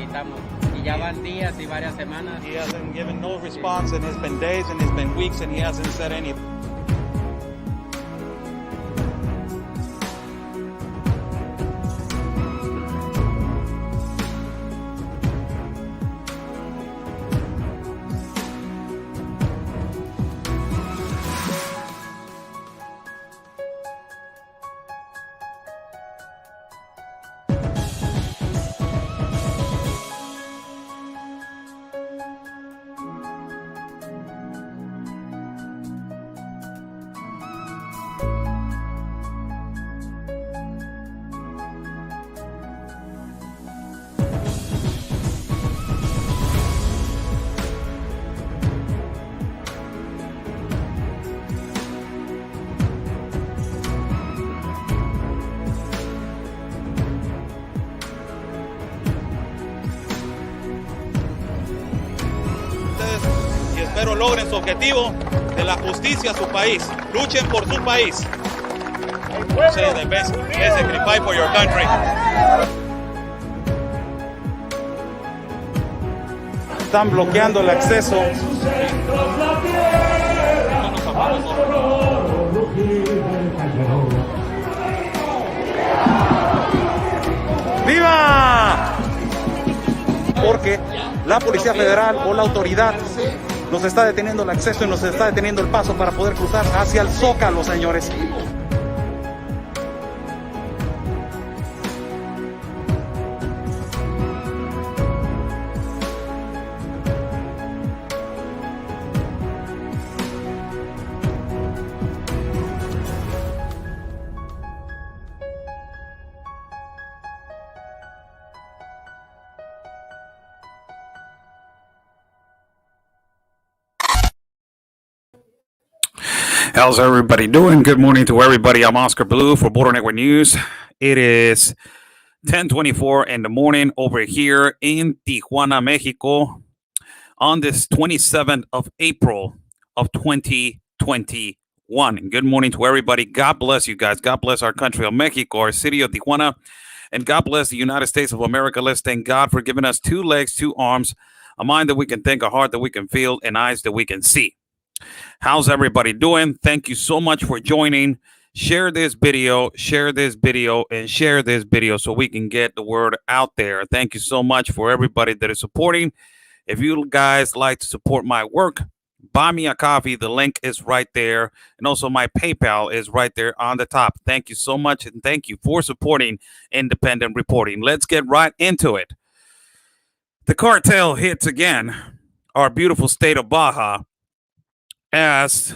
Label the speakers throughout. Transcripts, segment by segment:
Speaker 1: necesitamos. Y ya van días y varias semanas.
Speaker 2: He hasn't given no response, and it's been days and it's been weeks and he hasn't said anything. Y espero logren su objetivo de la justicia a su país. Luchen por su país. Say the best. Basically, fight for your country. Están bloqueando el acceso. ¡Viva! Porque la Policía Federal o la autoridad nos está deteniendo el acceso y nos está deteniendo el paso para poder cruzar hacia el Zócalo, señores.
Speaker 3: How's everybody doing? Good morning to everybody. I'm Oscar Blue for Border Network News. It is 10:24 in the morning over here in Tijuana, Mexico, on this 27th of April of 2021. Good morning to everybody. God bless you guys. God bless our country of Mexico, our city of Tijuana, and God bless the United States of America. Let's thank God for giving us 2 legs, 2 arms, a mind that we can think, a heart that we can feel, and eyes that we can see. How's everybody doing? Thank you so much for joining. Share this video, and share this video so we can get the word out there. Thank you so much for everybody that is supporting. If you guys like to support my work, buy me a coffee. The link is right there. And also my PayPal is right there on the top. Thank you so much. And thank you for supporting independent reporting. Let's get right into it. The cartel hits again our beautiful state of Baja, as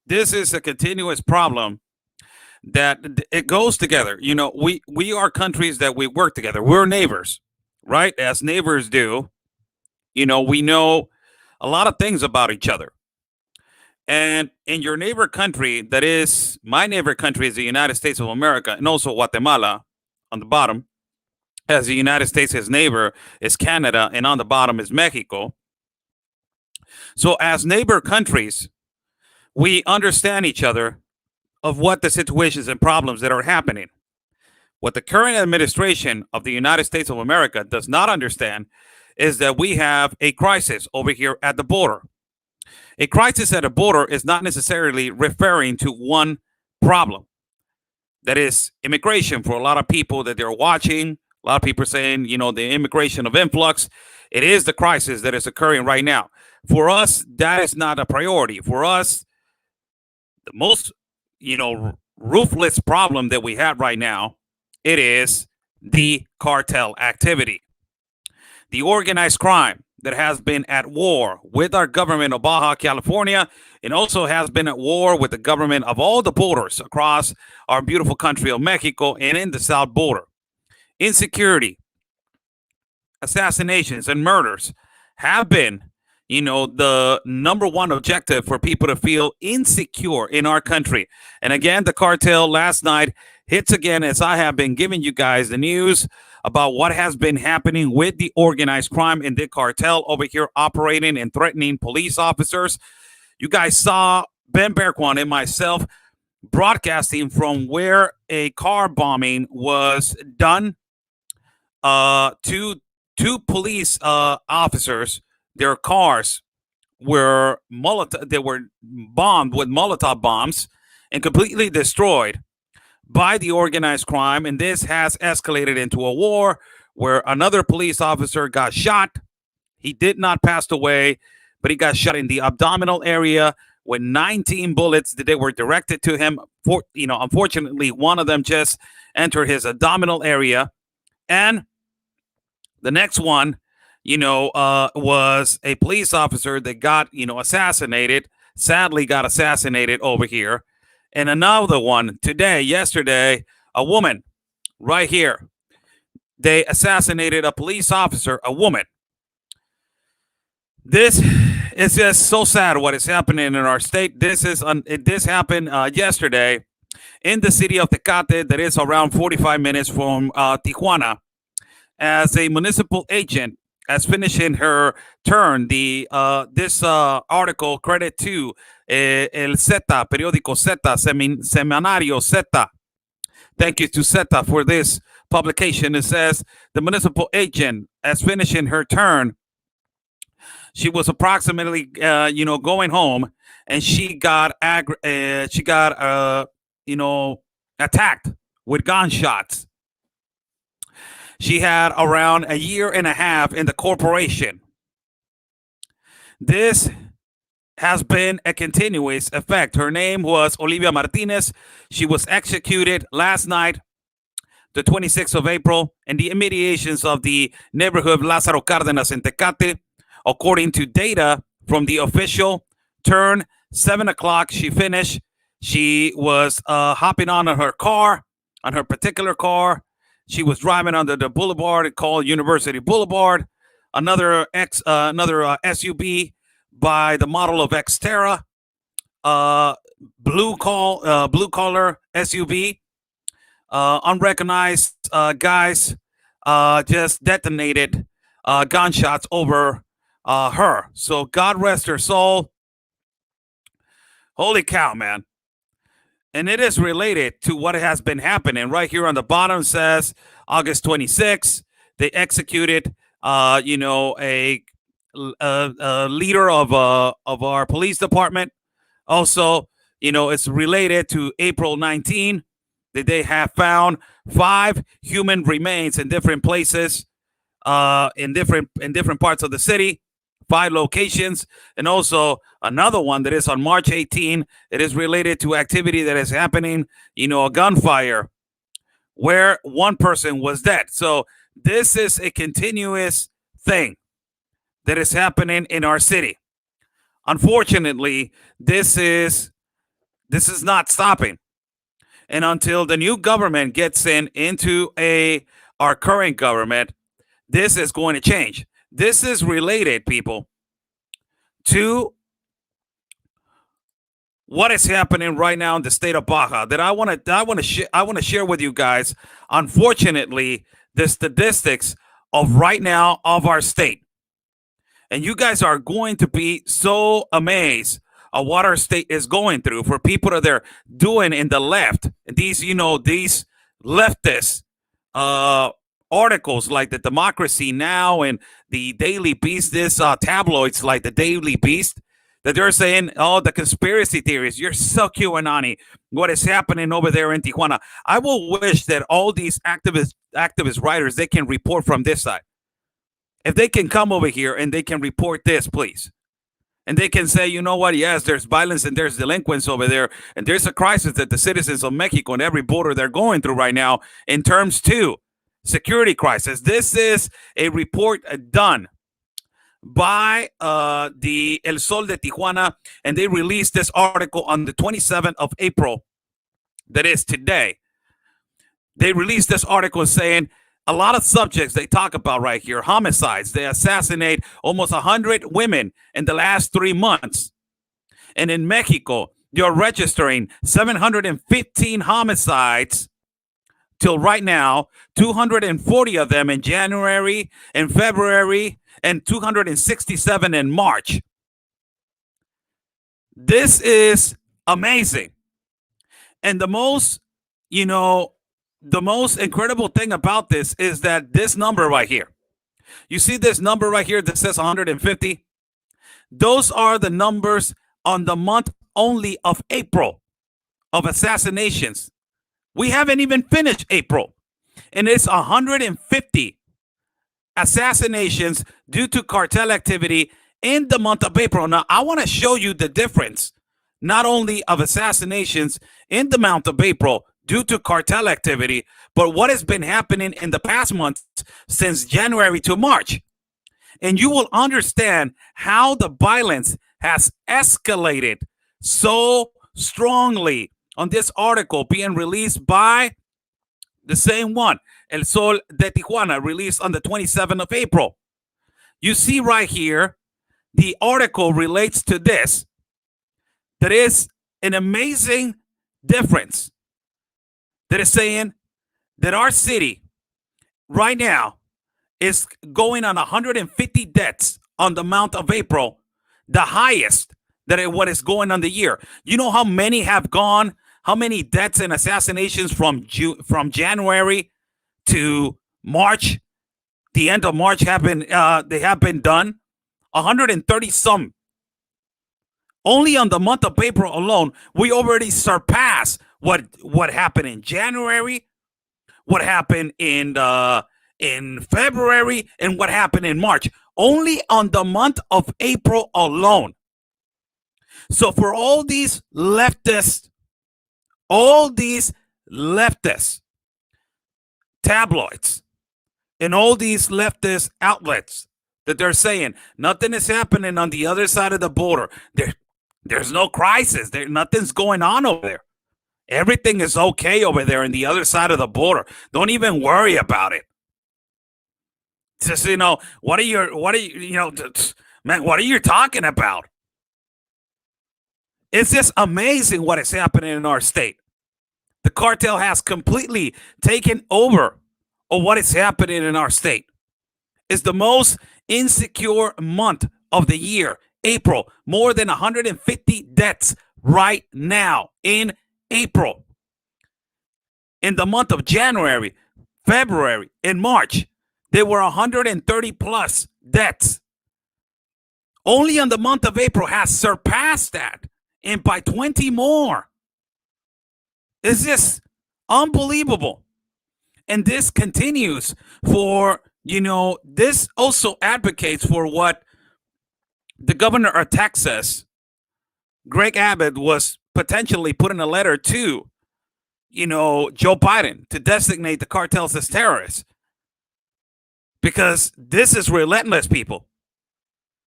Speaker 3: this is a continuous problem that it goes together. You know, we are countries that we work together. We're neighbors, right? As neighbors do. You know, we know a lot of things about each other. And in your neighbor country, that is, my neighbor country is the United States of America, and also Guatemala on the bottom, as the United States, his neighbor is Canada, and on the bottom is Mexico. So as neighbor countries, we understand each other of what the situations and problems that are happening. What the current administration of the United States of America does not understand is that we have a crisis over here at the border. A crisis at the border is not necessarily referring to one problem. That is immigration for a lot of people that they're watching. A lot of people are saying, you know, the immigration of influx. It is the crisis that is occurring right now. For us, that is not a priority. For us, the most, ruthless problem that we have right now, it is the cartel activity. The organized crime that has been at war with our government of Baja California, and also has been at war with the government of all the borders across our beautiful country of Mexico and in the south border. Insecurity, assassinations, and murders have been, the number one objective for people to feel insecure in our country. And again, the cartel last night hits again, as I have been giving you guys the news about what has been happening with the organized crime and the cartel over here operating and threatening police officers. You guys saw Ben Berquan and myself broadcasting from where a car bombing was done 2 two police officers, their cars were they were bombed with Molotov bombs and completely destroyed by the organized crime. And this has escalated into a war where another police officer got shot. He did not pass away, but he got shot in the abdominal area with 19 bullets that they were directed to him. Unfortunately, one of them just entered his abdominal area. And the next one, was a police officer that got, assassinated, sadly got assassinated over here. And another one yesterday, a woman right here. They assassinated a police officer, a woman. This is just so sad what is happening in our state. This happened yesterday in the city of Tecate, that is around 45 minutes from Tijuana. As a municipal agent, as finishing her turn, this article credit to El Zeta, periódico Zeta, semanario Zeta. Thank you to Zeta for this publication. It says the municipal agent, as finishing her turn, she was approximately, going home, and she got attacked with gunshots. She had around a year and a half in the corporation. This has been a continuous effect. Her name was Olivia Martinez. She was executed last night, the 26th of April, in the immediations of the neighborhood of Lázaro Cárdenas in Tecate. According to data from the official turn, 7 o'clock, she finished. She was hopping on her car, on her particular car. She was driving under the boulevard called University Boulevard, another SUV by the model of Xterra, blue collar SUV. Unrecognized guys just detonated gunshots over her. So God rest her soul. Holy cow, man. And it is related to what has been happening. Right here on the bottom says August 26th, they executed, a leader of our police department. Also, it's related to April 19, that they have found 5 human remains in different places, in different parts of the city. 5 locations, and also another one that is on March 18. It is related to activity that is happening, a gunfire where one person was dead. So this is a continuous thing that is happening in our city. Unfortunately, this is not stopping. And until the new government gets into our current government, this is going to change. This is related, people, to what is happening right now in the state of Baja. That I want to share with you guys. Unfortunately, the statistics of right now of our state, and you guys are going to be so amazed at what our state is going through. For people that they're doing in the left, these leftists. Articles like the Democracy Now! And the Daily Beast, this tabloids like the Daily Beast, that they're saying, the conspiracy theories, you're so QAnon, what is happening over there in Tijuana. I will wish that all these activist writers, they can report from this side. If they can come over here and they can report this, please. And they can say, you know what, yes, there's violence and there's delinquents over there, and there's a crisis that the citizens of Mexico and every border they're going through right now in terms to security crisis. This is a report done by the El Sol de Tijuana, and they released this article on the 27th of April. That is today. They released this article saying a lot of subjects they talk about right here. Homicides. They assassinate almost 100 women in the last 3 months. And in Mexico, you're registering 715 homicides till right now, 240 of them in January and February, and 267 in March. This is amazing. And the most incredible thing about this is that this number right here, You see this number right here that says 150? Those are the numbers on the month only of April of assassinations. We haven't even finished April, and it's 150 assassinations due to cartel activity in the month of April. Now, I want to show you the difference, not only of assassinations in the month of April due to cartel activity, but what has been happening in the past months since January to March. And you will understand how the violence has escalated so strongly on this article being released by the same one, El Sol de Tijuana, released on the 27th of April. You see right here, the article relates to this. There is an amazing difference that is saying that our city right now is going on 150 deaths on the month of April, the highest that what is going on the year. You know how many have gone? How many deaths and assassinations from January to March? The end of March have been done. 130 some. Only on the month of April alone, we already surpassed what happened in January, what happened in February, and what happened in March. Only on the month of April alone. So for all these leftists tabloids and all these leftist outlets that they're saying nothing is happening on the other side of the border, there's no crisis, nothing's going on over there, everything is okay over there on the other side of the border, don't even worry about it. Just, what are you man, what are you talking about? It's just amazing what is happening in our state. The cartel has completely taken over of what is happening in our state. It's the most insecure month of the year, April. More than 150 deaths right now in April. In the month of January, February, and March, there were 130 plus deaths. Only on the month of April has surpassed that, and by 20 more. It's just unbelievable. And this continues for, this also advocates for what the governor of Texas, Greg Abbott, was potentially putting a letter to, Joe Biden to designate the cartels as terrorists. Because this is relentless, people.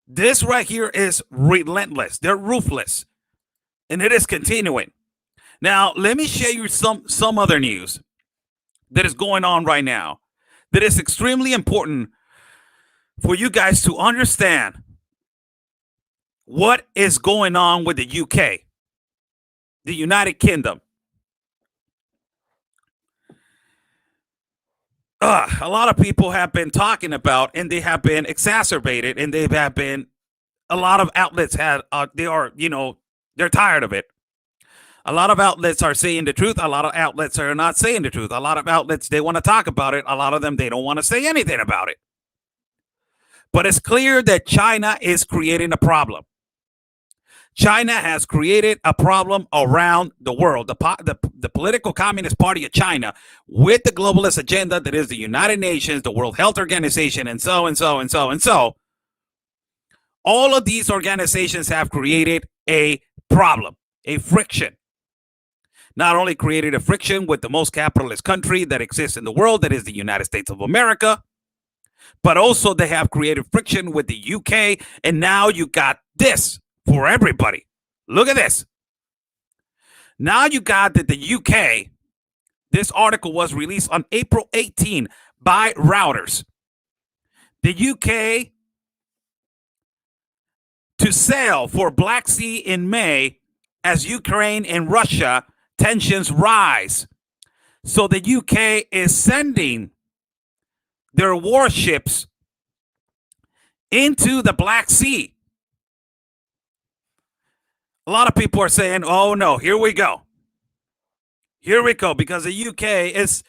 Speaker 3: This right here is relentless. They're ruthless. And it is continuing. Now, let me share you some other news that is going on right now that is extremely important for you guys to understand what is going on with the UK, the United Kingdom. A lot of people have been talking about, and they have been exacerbated, and they have been, a lot of outlets they're tired of it. A lot of outlets are saying the truth. A lot of outlets are not saying the truth. A lot of outlets, they want to talk about it. A lot of them, they don't want to say anything about it. But it's clear that China is creating a problem. China has created a problem around the world. The political Communist Party of China, with the globalist agenda that is the United Nations, the World Health Organization, and so. All of these organizations have created a problem, a friction. Not only created a friction with the most capitalist country that exists in the world, that is the United States of America, but also they have created friction with the UK, and now you got this for everybody. Look at this. Now you got that the UK, this article was released on April 18 by Reuters. The UK to sail for Black Sea in May as Ukraine and Russia tensions rise. So the UK is sending their warships into the Black Sea. A lot of people are saying, oh no, here we go. Here we go, because the UK is,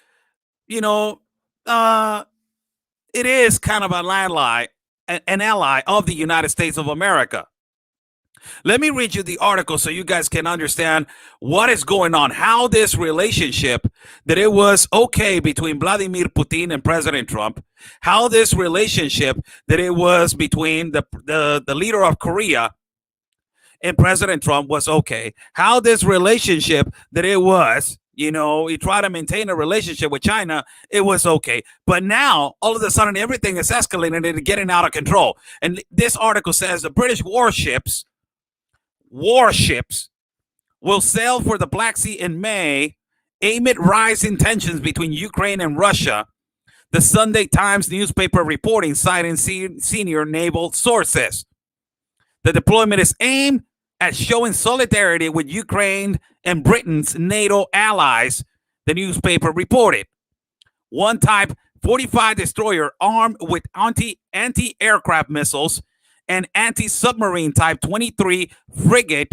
Speaker 3: it is kind of an ally of the United States of America. Let me read you the article so you guys can understand what is going on, how this relationship, that it was okay between Vladimir Putin and President Trump, how this relationship, that it was between the leader of Korea and President Trump was okay, how this relationship, that it was, you know, he tried to maintain a relationship with China, it was okay. But now, all of a sudden, everything is escalating and getting out of control. And this article says the British warships will sail for the Black Sea in May amid rising tensions between Ukraine and Russia. The Sunday Times newspaper reporting, citing senior naval sources. The deployment is aimed at showing solidarity with Ukraine and Britain's NATO allies, the newspaper reported. One Type 45 destroyer armed with anti-aircraft missiles and anti-submarine Type 23 frigate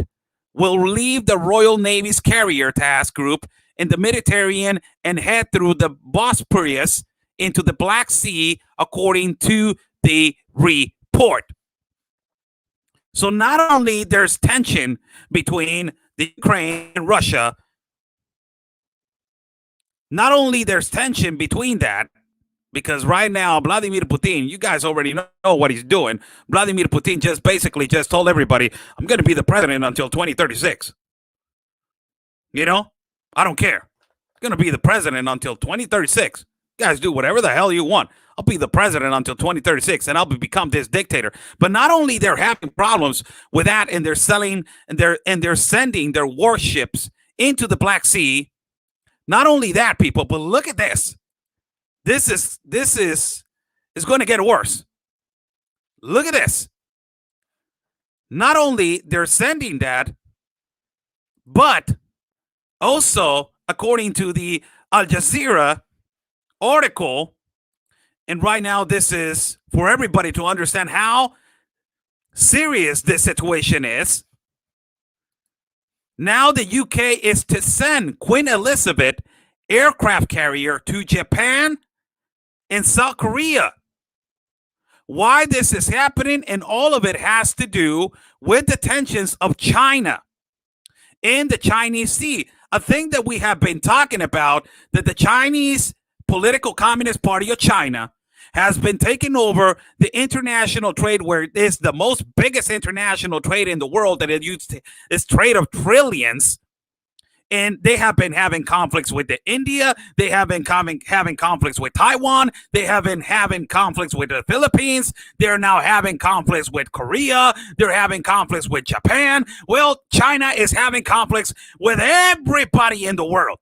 Speaker 3: will leave the Royal Navy's carrier task group in the Mediterranean and head through the Bosporus into the Black Sea, according to the report. So not only there's tension between the Ukraine and Russia, not only there's tension between that, because right now, Vladimir Putin, you guys already know what he's doing. Vladimir Putin just basically just told everybody, I'm going to be the president until 2036. You know, I don't care. I'm going to be the president until 2036. You guys do whatever the hell you want. I'll be the president until 2036, and I'll become this dictator. But not only they're having problems with that, and they're selling and they're sending their warships into the Black Sea. Not only that, people, but look at this. This is going to get worse. Look at this. Not only they're sending that, but also, according to the Al Jazeera article, and right now this is for everybody to understand how serious this situation is. Now the UK is to send Queen Elizabeth aircraft carrier to Japan and South Korea. Why this is happening, and all of it has to do with the tensions of China in the Chinese Sea. A thing that we have been talking about, that the Chinese Political Communist Party of China has been taking over the international trade, where it is the most biggest international trade in the world, that it used this trade of trillions. And they have been having conflicts with India. They have been having conflicts with Taiwan. They have been having conflicts with the Philippines. They're now having conflicts with Korea. They're having conflicts with Japan. Well, China is having conflicts with everybody in the world.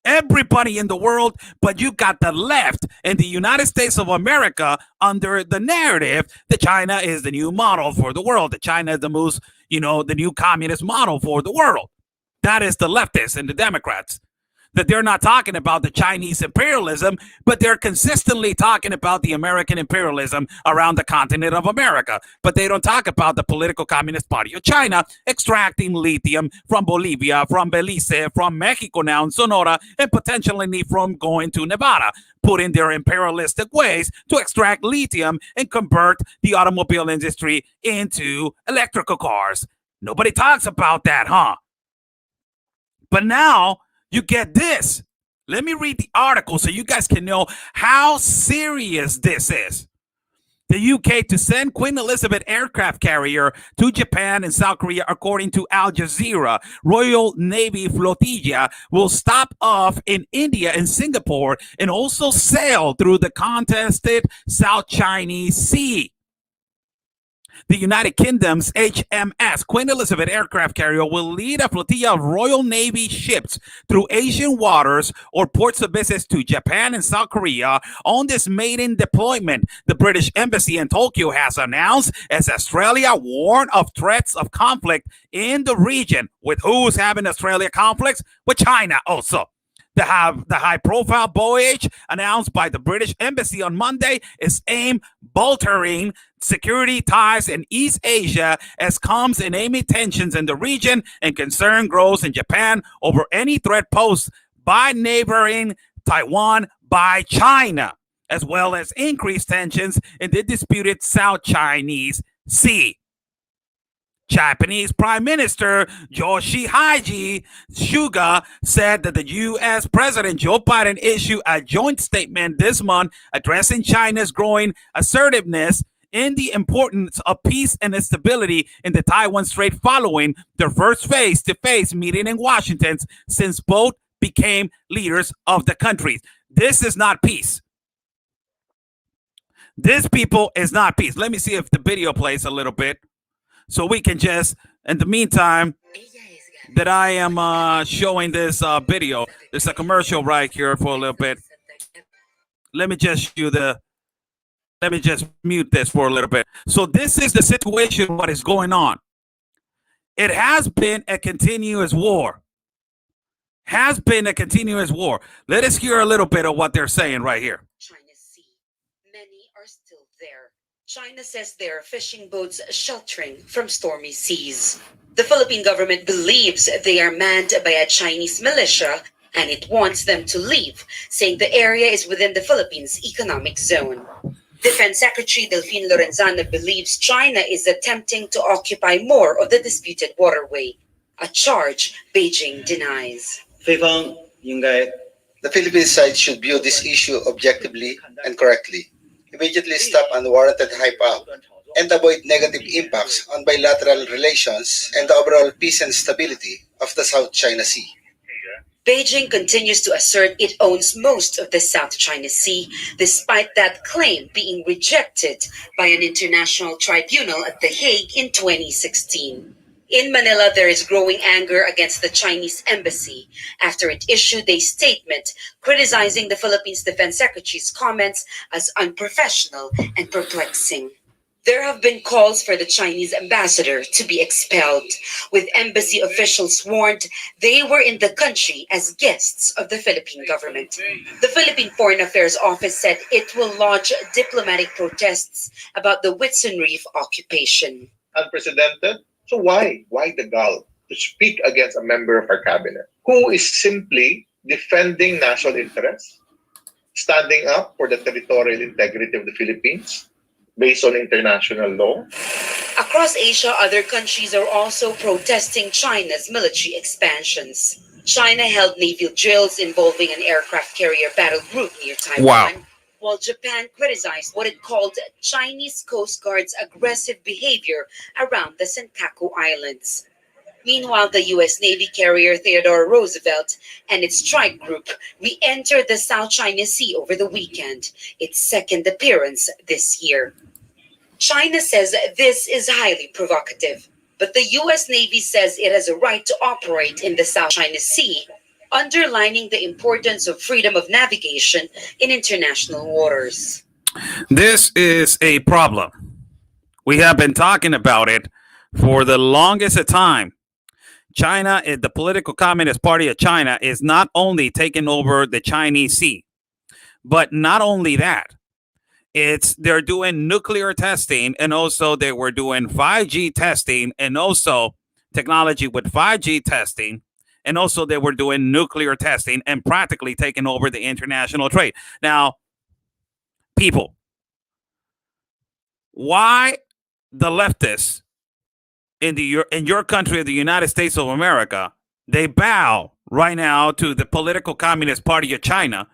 Speaker 3: Everybody in the world, but you got the left and the United States of America under the narrative that China is the new model for the world, that China is the most, the new communist model for the world. That is the leftists and the Democrats. That they're not talking about the Chinese imperialism, but they're consistently talking about the American imperialism around the continent of America. But they don't talk about the Political Communist Party of China extracting lithium from Bolivia, from Belize, from Mexico now, and Sonora, and potentially from going to Nevada, putting their imperialistic ways to extract lithium and convert the automobile industry into electrical cars. Nobody talks about that, huh? But now you get this. Let me read the article so you guys can know how serious this is. The UK to send Queen Elizabeth aircraft carrier to Japan and South Korea, according to Al Jazeera. Royal Navy flotilla will stop off in India and Singapore and also sail through the contested South Chinese Sea. The United Kingdom's HMS Queen Elizabeth aircraft carrier will lead a flotilla of Royal Navy ships through Asian waters or ports of business to Japan and South Korea on this maiden deployment, the British Embassy in Tokyo has announced, as Australia warned of threats of conflict in the region. With who's having Australia conflicts? With China also. The high-profile voyage announced by the British Embassy on Monday is aimed bolstering security ties in East Asia, as comes in amid tensions in the region, and concern grows in Japan over any threat posed by neighboring Taiwan by China. as well as increased tensions in the disputed South Chinese Sea. Japanese Prime Minister Yoshihide Suga said that the U.S. President Joe Biden issued a joint statement this month addressing China's growing assertiveness in the importance of peace and stability in the Taiwan Strait following their first face-to-face meeting in Washington since both became leaders of the countries. This is not peace. This, people, is not peace. Let me see if the video plays a little bit. So we can just, in the meantime, that I am showing this video, there's a commercial right here for a little bit. Let me just mute this for a little bit. So this is the situation, what is going on. It has been a continuous war. Has been a continuous war. Let us hear a little bit of what they're saying right here.
Speaker 4: China's sea. Many are still there. China says there are fishing boats sheltering from stormy seas. The Philippine government believes they are manned by a Chinese militia and it wants them to leave, saying the area is within the Philippines' economic zone. Defense Secretary Delfin Lorenzana believes China is attempting to occupy more of the disputed waterway, a charge Beijing denies.
Speaker 5: The Philippine side should view this issue objectively and correctly. Immediately stop unwarranted hype-up and avoid negative impacts on bilateral relations and the overall peace and stability of the South China Sea.
Speaker 4: Beijing continues to assert it owns most of the South China Sea, despite that claim being rejected by an international tribunal at The Hague in 2016. In Manila, there is growing anger against the Chinese embassy after it issued a statement criticizing the Philippines Defense Secretary's comments as unprofessional and perplexing. There have been calls for the Chinese ambassador to be expelled, with embassy officials warned they were in the country as guests of the Philippine government. The Philippine Foreign Affairs Office said it will lodge diplomatic protests about the Whitsun Reef occupation.
Speaker 6: Unprecedented? So why? Why the gall to speak against a member of our cabinet who is simply defending national interests, standing up for the territorial integrity of the Philippines based on international law?
Speaker 4: Across Asia, other countries are also protesting China's military expansions. China held naval drills involving an aircraft carrier battle group near Taiwan.
Speaker 3: Wow.
Speaker 4: While Japan criticized what it called Chinese Coast Guard's aggressive behavior around the Senkaku Islands. Meanwhile, the U.S. Navy carrier Theodore Roosevelt and its strike group re-entered the South China Sea over the weekend, its second appearance this year. China says this is highly provocative, but the U.S. Navy says it has a right to operate in the South China Sea, underlining the importance of freedom of navigation in international waters.
Speaker 3: This is a problem. We have been talking about it for the longest time. China, the political Communist Party of China, is not only taking over the Chinese Sea, but not only that, they're doing nuclear testing, and also they were doing 5G testing, and also technology with 5G testing. And also they were doing nuclear testing and practically taking over the international trade. Now, people, why the leftists in your country, the United States of America, they bow right now to the political Communist Party of China,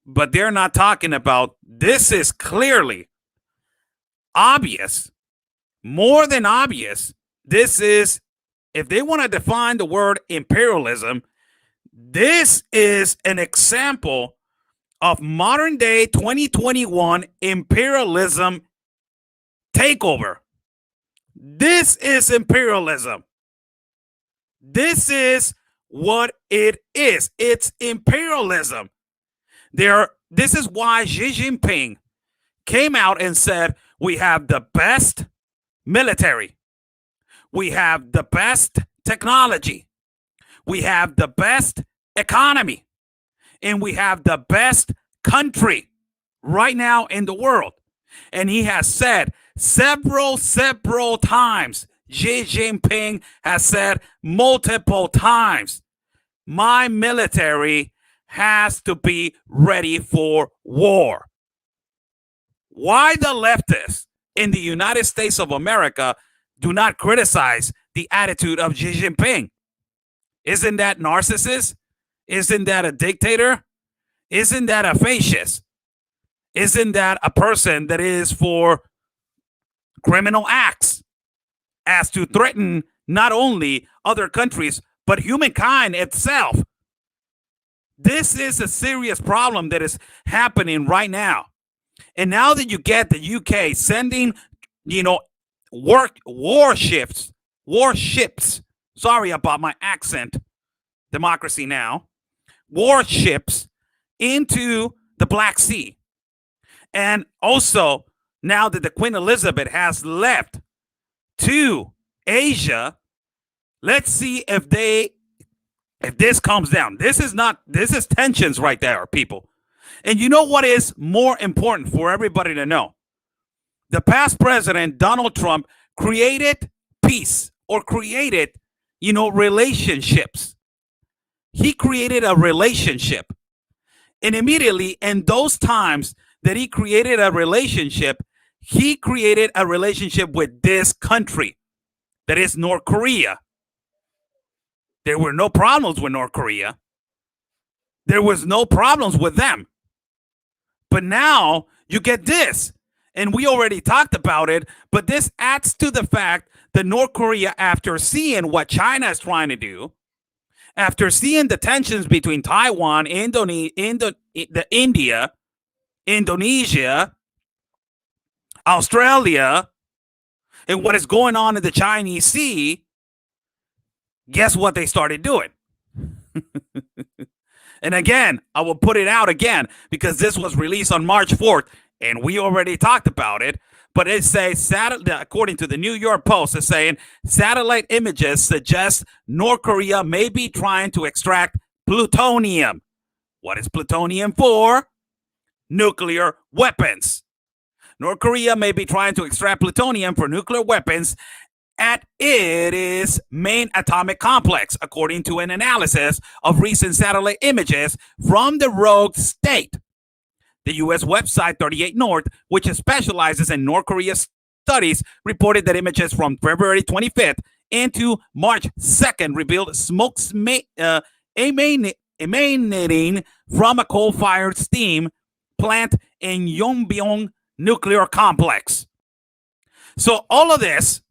Speaker 3: but they're not talking about this is clearly obvious, more than obvious. This is, if they want to define the word imperialism, this is an example of modern day 2021 imperialism takeover. This is imperialism. This is what it is. It's imperialism. This is why Xi Jinping came out and said, we have the best military. We have the best technology. We have the best economy. And we have the best country right now in the world. And he has said several times, Xi Jinping has said multiple times, my military has to be ready for war. why the leftists in the United States of America do not criticize the attitude of Xi Jinping. Isn't that narcissist? Isn't that a dictator? Isn't that a fascist? Isn't that a person that is for criminal acts as to threaten not only other countries, but humankind itself? This is a serious problem that is happening right now. And now that you get the UK sending, warships, sorry about my accent, democracy now, warships into the Black Sea. And also, now that the Queen Elizabeth has left to Asia, let's see if this comes down. This is tensions right there, people. And you know what is more important for everybody to know? The past president, Donald Trump, created peace or created, relationships. He created a relationship. And immediately in those times that he created a relationship with this country, that is North Korea. There were no problems with North Korea. There was no problems with them. But now you get this, and we already talked about it, but this adds to the fact that North Korea, after seeing what China is trying to do, after seeing the tensions between Taiwan, India, Indonesia, Australia, and what is going on in the Chinese Sea, guess what they started doing? And again, I will put it out again because this was released on March 4th, and we already talked about it. But it says, according to the New York Post, it's saying satellite images suggest North Korea may be trying to extract plutonium. What is plutonium for? Nuclear weapons. North Korea may be trying to extract plutonium for nuclear weapons at its main atomic complex, according to an analysis of recent satellite images from the rogue state. The U.S. website 38 North, which specializes in North Korea studies, reported that images from February 25th into March 2nd revealed smoke emanating from a coal-fired steam plant in Yongbyon nuclear complex. So all of this,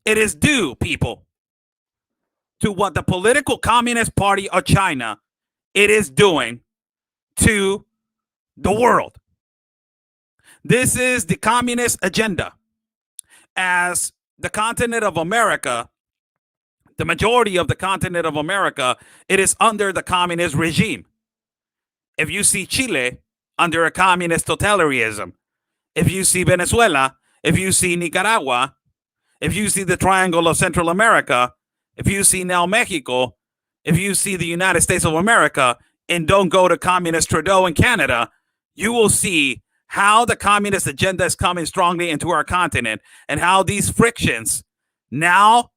Speaker 3: it is due, people, to what the political Communist Party of China it is doing to the world. This is the communist agenda. As the continent of America, the majority of the continent of America, it is under the communist regime. If you see Chile under a communist totalitarianism, if you see Venezuela, if you see Nicaragua, if you see the Triangle of Central America, if you see now Mexico, if you see the United States of America, and don't go to communist Trudeau in Canada, you will see how the communist agenda is coming strongly into our continent and how these frictions now,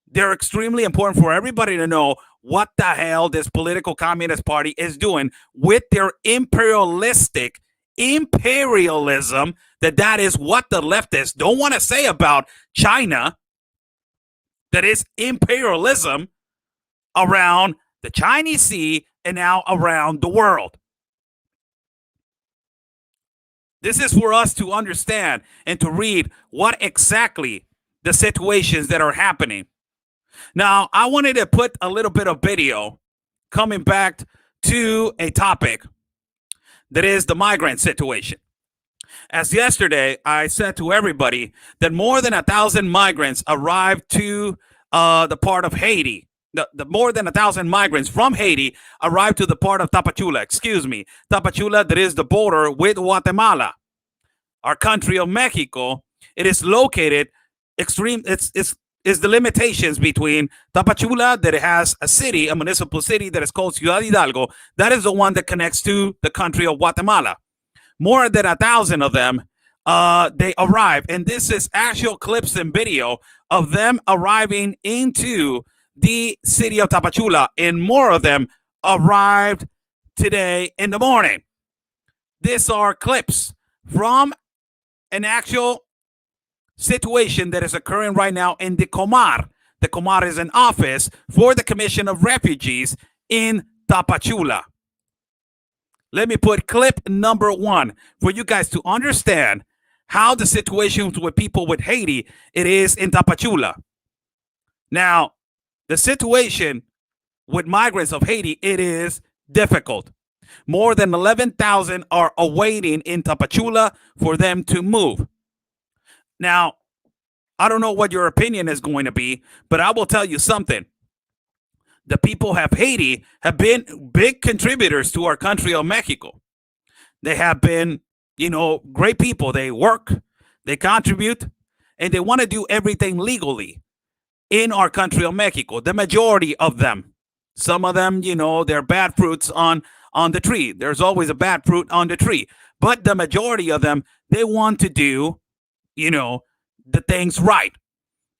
Speaker 3: they're extremely important for everybody to know what the hell this political communist party is doing with their imperialism, that is what the leftists don't want to say about China, that is imperialism around the Chinese Sea and now around the world. This is for us to understand and to read what exactly the situations that are happening. Now, I wanted to put a little bit of video coming back to a topic that is the migrant situation. As yesterday, I said to everybody that more than 1,000 migrants arrived to the part of Haiti. The more than 1,000 migrants from Haiti arrived to the part of Tapachula, Tapachula, that is the border with Guatemala. Our country of Mexico, it is located it's the limitations between Tapachula, that it has a city, a municipal city that is called Ciudad Hidalgo. That is the one that connects to the country of Guatemala. More than 1,000 of them, they arrive. And this is actual clips and video of them arriving into the city of Tapachula. And more of them arrived today in the morning. These are clips from an actual situation that is occurring right now in the COMAR. The COMAR is an office for the Commission of Refugees in Tapachula. Let me put clip number 1 for you guys to understand how the situations with people with Haiti it is in Tapachula. Now, the situation with migrants of Haiti, it is difficult. More than 11,000 are awaiting in Tapachula for them to move. Now, I don't know what your opinion is going to be, but I will tell you something. The people of Haiti have been big contributors to our country of Mexico. They have been, great people. They work, they contribute, and they want to do everything legally in our country of Mexico. The majority of them. Some of them, they're bad fruits on the tree. There's always a bad fruit on the tree. But the majority of them, they want to do, the things right.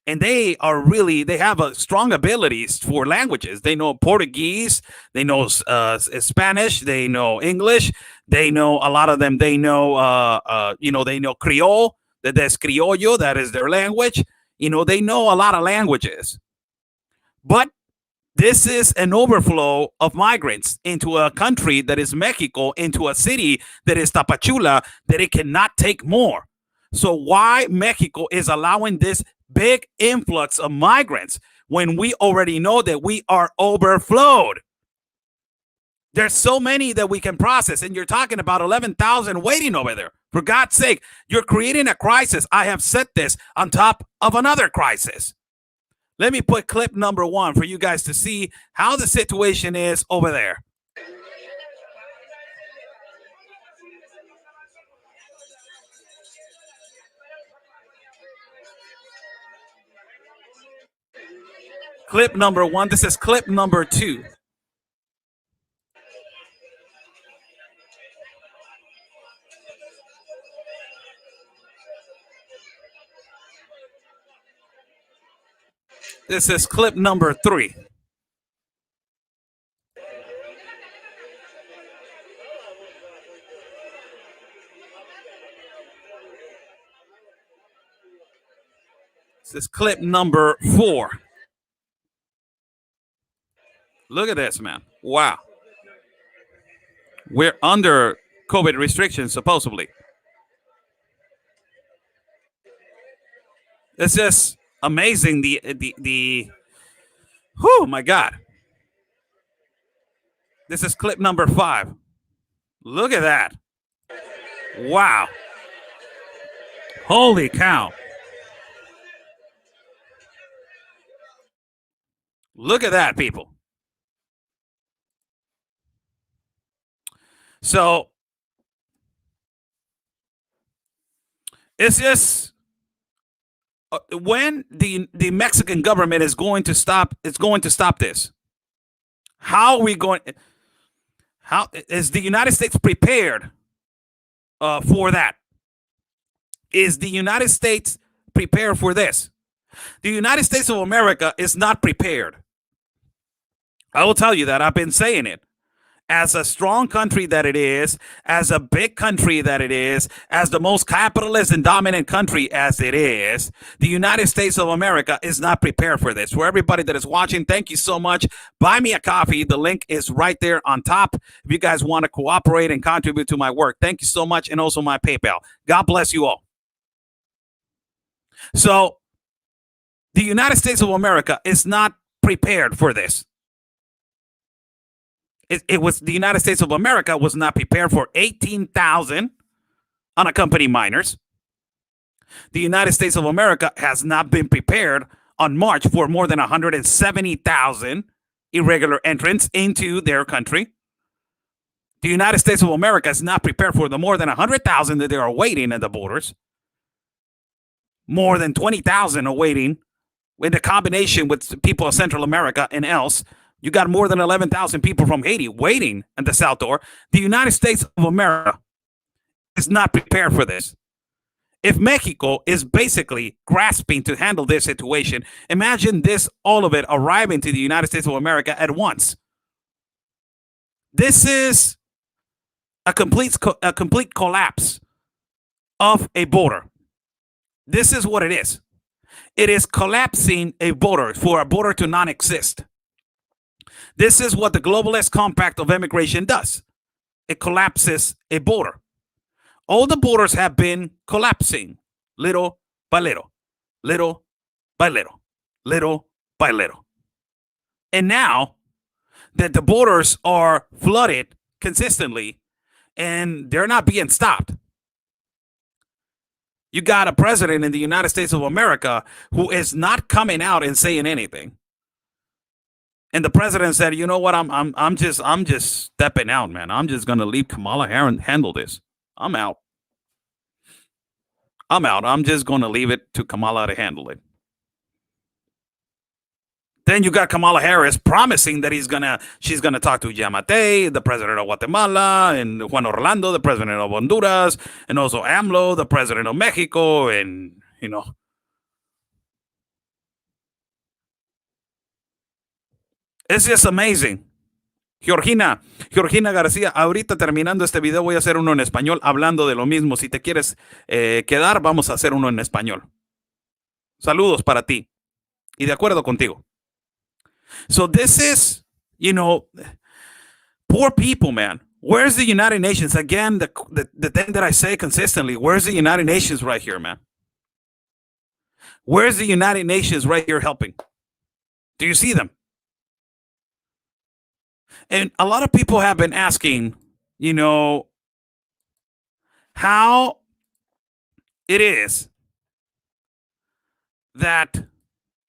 Speaker 3: And they have a strong abilities for languages. They know Portuguese, they know Spanish, they know English, they know a lot of them. They know, they know Creole. That's Criollo. That is their language. They know a lot of languages. But this is an overflow of migrants into a country that is Mexico, into a city that is Tapachula, that it cannot take more. So why Mexico is allowing this big influx of migrants when we already know that we are overflowed? There's so many that we can process, and you're talking about 11,000 waiting over there. For God's sake, you're creating a crisis. I have said this on top of another crisis. Let me put clip number 1 for you guys to see how the situation is over there. Clip number 1. This is clip number 2. This is clip number 3. This is clip number 4. Look at this, man. Wow. We're under COVID restrictions, supposedly. It's just amazing. Oh my God. This is clip number 5. Look at that. Wow. Holy cow. Look at that, people. So it's just when the Mexican government is going to stop this. How are we going? How is the United States prepared for that? Is the United States prepared for this? The United States of America is not prepared. I will tell you that. I've been saying it. As a strong country that it is, as a big country that it is, as the most capitalist and dominant country as it is, the United States of America is not prepared for this. For everybody that is watching, thank you so much. Buy me a coffee. The link is right there on top. If you guys want to cooperate and contribute to my work, thank you so much. And also my PayPal. God bless you all. So the United States of America is not prepared for this. It was the United States of America was not prepared for 18,000 unaccompanied minors. The United States of America has not been prepared on March for more than 170,000 irregular entrants into their country. The United States of America is not prepared for the more than 100,000 that they are waiting at the borders. More than 20,000 are waiting in the combination with people of Central America and else. You got more than 11,000 people from Haiti waiting at the south door. The United States of America is not prepared for this. If Mexico is basically grasping to handle this situation, imagine this, all of it arriving to the United States of America at once. This is a complete collapse of a border. This is what it is. It is collapsing a border for a border to non-exist. This is what the globalist compact of immigration does. It collapses a border. All the borders have been collapsing little by little, little by little, little by little. And now that the borders are flooded consistently and they're not being stopped, you got a president in the United States of America who is not coming out and saying anything. And the president said, "You know what? I'm just stepping out, man. I'm just gonna leave Kamala Harris handle this. I'm out. I'm just gonna leave it to Kamala to handle it." Then you got Kamala Harris promising that she's gonna talk to Yamate, the president of Guatemala, and Juan Orlando, the president of Honduras, and also AMLO, the president of Mexico, and it's just amazing. Georgina García, ahorita terminando este video voy a hacer uno en español hablando de lo mismo. Si te quieres quedar, vamos a hacer uno en español. Saludos para ti. Y de acuerdo contigo. So this is, poor people, man. Where's the United Nations? Again, the thing that I say consistently, where's the United Nations right here, man? Where's the United Nations right here helping? Do you see them? And a lot of people have been asking, how it is that,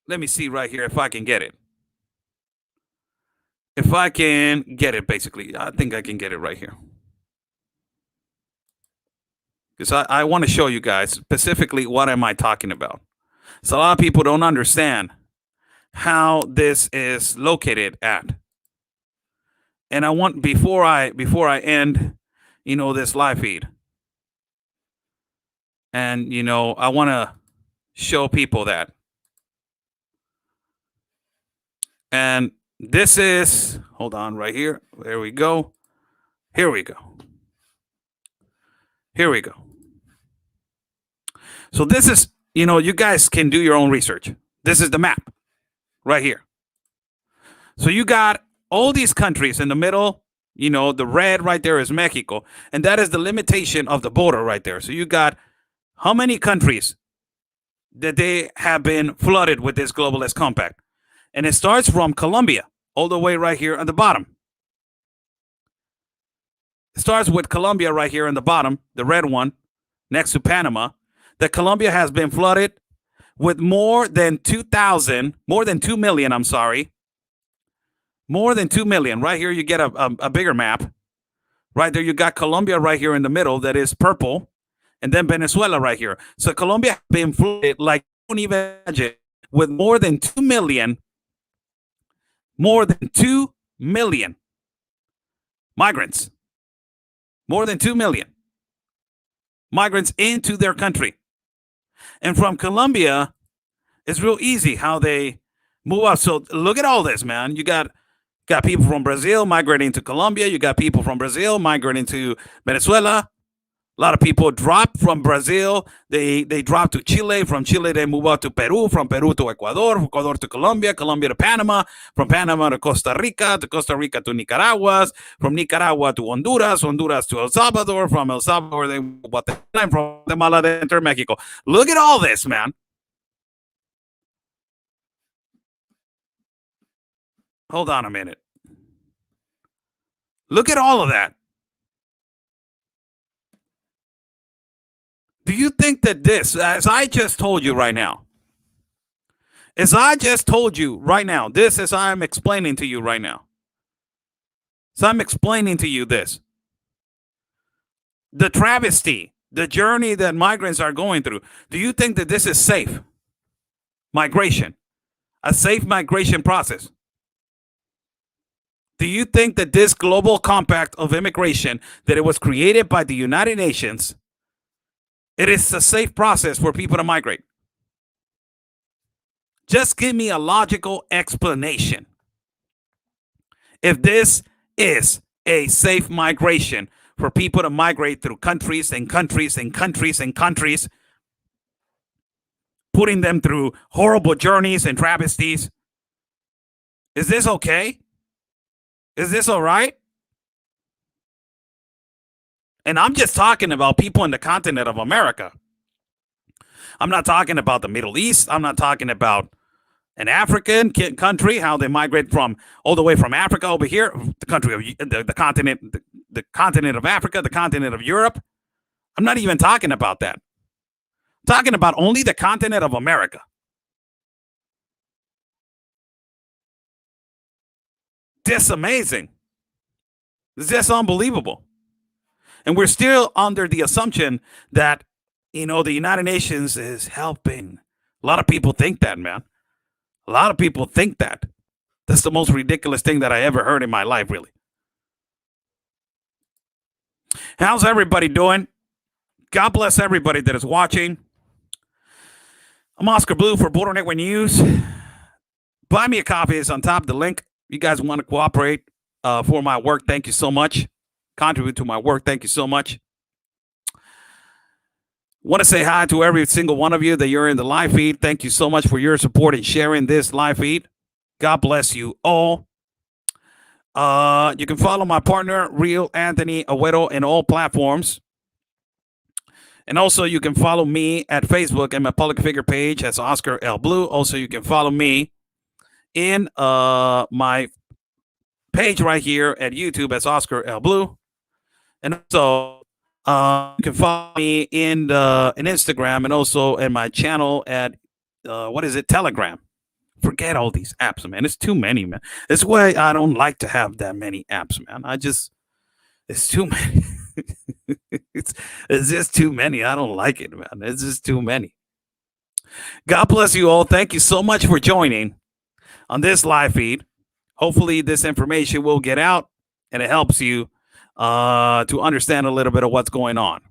Speaker 3: let me see right here if I can get it. If I can get it, basically, I think I can get it right here. Because I want to show you guys specifically what am I talking about. So a lot of people don't understand how this is located at. And I want, before I end, this live feed, and, I want to show people that. And this is, hold on right here. There we go. Here we go. Here we go. So this is, you guys can do your own research. This is the map right here. So you got all these countries in the middle, the red right there is Mexico. And that is the limitation of the border right there. So you got how many countries that they have been flooded with this globalist compact. And it starts from Colombia all the way right here at the bottom. It starts with Colombia right here on the bottom, the red one, next to Panama. That Colombia has been flooded with more than 2 million, I'm sorry. More than 2 million. Right here, you get a bigger map. Right there, you got Colombia right here in the middle that is purple. And then Venezuela right here. So Colombia has been flooded like you don't even imagine with more than 2 million. More than 2 million migrants. More than 2 million migrants into their country. And from Colombia, it's real easy how they move up. So look at all this, man. You got people from Brazil migrating to Colombia. You got people from Brazil migrating to Venezuela. A lot of people drop from Brazil. They drop to Chile. From Chile, they move out to Peru. From Peru to Ecuador. Ecuador to Colombia. Colombia to Panama. From Panama to Costa Rica. To Costa Rica to Nicaragua. From Nicaragua to Honduras. Honduras to El Salvador. From El Salvador, they move out to Guatemala. They enter Mexico. Look at all this, man. Hold on a minute. Look at all of that. Do you think that this, as I just told you right now, this as I'm explaining to you right now, so I'm explaining to you this, the travesty, the journey that migrants are going through, do you think that this is safe migration, a safe migration process? Do you think that this global compact of immigration, that it was created by the United Nations, it is a safe process for people to migrate? Just give me a logical explanation. If this is a safe migration for people to migrate through countries and countries and countries and countries, putting them through horrible journeys and travesties. Is this okay? Is this all right? And I'm just talking about people in the continent of America. I'm not talking about the Middle East. I'm not talking about an African country, how they migrate from all the way from Africa over here, the country of the continent of Africa, the continent of Europe. I'm not even talking about that. I'm talking about only the continent of America. This amazing. It's just unbelievable. And we're still under the assumption that, the United Nations is helping. A lot of people think that, man. A lot of people think that. That's the most ridiculous thing that I ever heard in my life, really. How's everybody doing? God bless everybody that is watching. I'm Oscar Blue for Border Network News. Buy me a coffee. It's on top of the link. You guys want to cooperate for my work, thank you so much. Contribute to my work, thank you so much. Want to say hi to every single one of you that you're in the live feed. Thank you so much for your support and sharing this live feed. God bless you all. You can follow my partner, Real Anthony Agüero, in all platforms. And also, you can follow me at Facebook and my public figure page as Oscar L. Blue. Also, you can follow me in my page right here at YouTube as Oscar L. Blue. And also, you can follow me in Instagram and also in my channel at, Telegram. Forget all these apps, man. It's too many, man. That's why I don't like to have that many apps, man. It's too many. it's just too many. I don't like it, man. It's just too many. God bless you all. Thank you so much for joining on this live feed. Hopefully this information will get out and it helps you to understand a little bit of what's going on.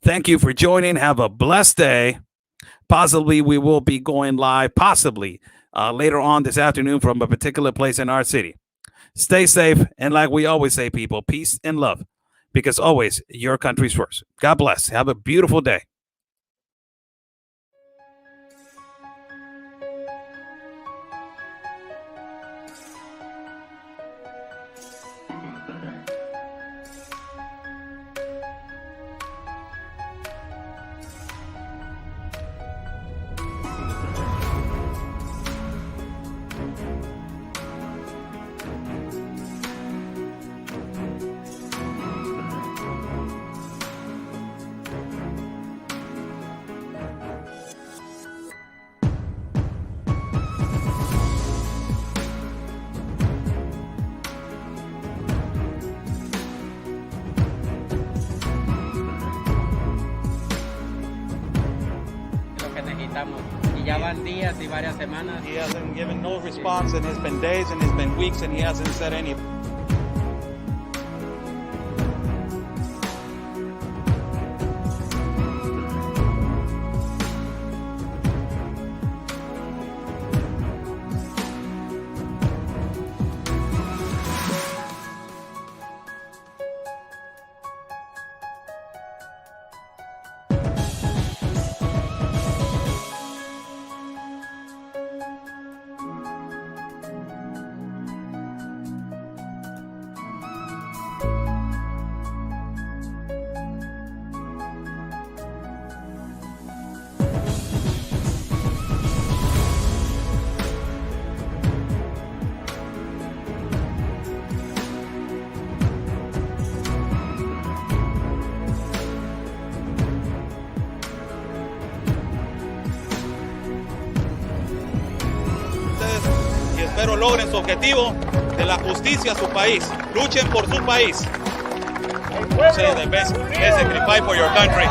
Speaker 3: Thank you for joining. Have a blessed day. Possibly we will be going live, later on this afternoon from a particular place in our city. Stay safe. And like we always say, people, peace and love, because always your country's first. God bless. Have a beautiful day.
Speaker 1: Y ya van días y varias semanas.
Speaker 2: He hasn't given no response, and it's been days and it's been weeks, and he hasn't said anything.
Speaker 7: Espero logren su objetivo de la justicia a su país. Luchen por su país. Say the best sacrifice for your country.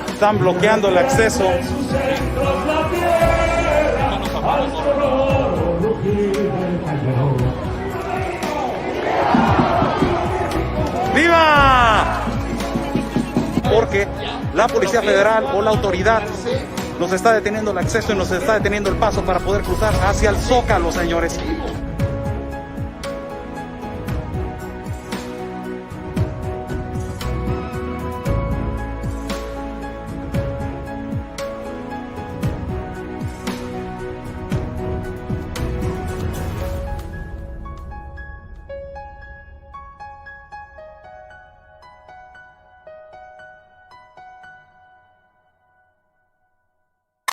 Speaker 2: Están bloqueando el acceso. ¡Viva! Porque la Policía Federal o la autoridad nos está deteniendo el acceso y nos está deteniendo el paso para poder cruzar hacia el Zócalo, señores.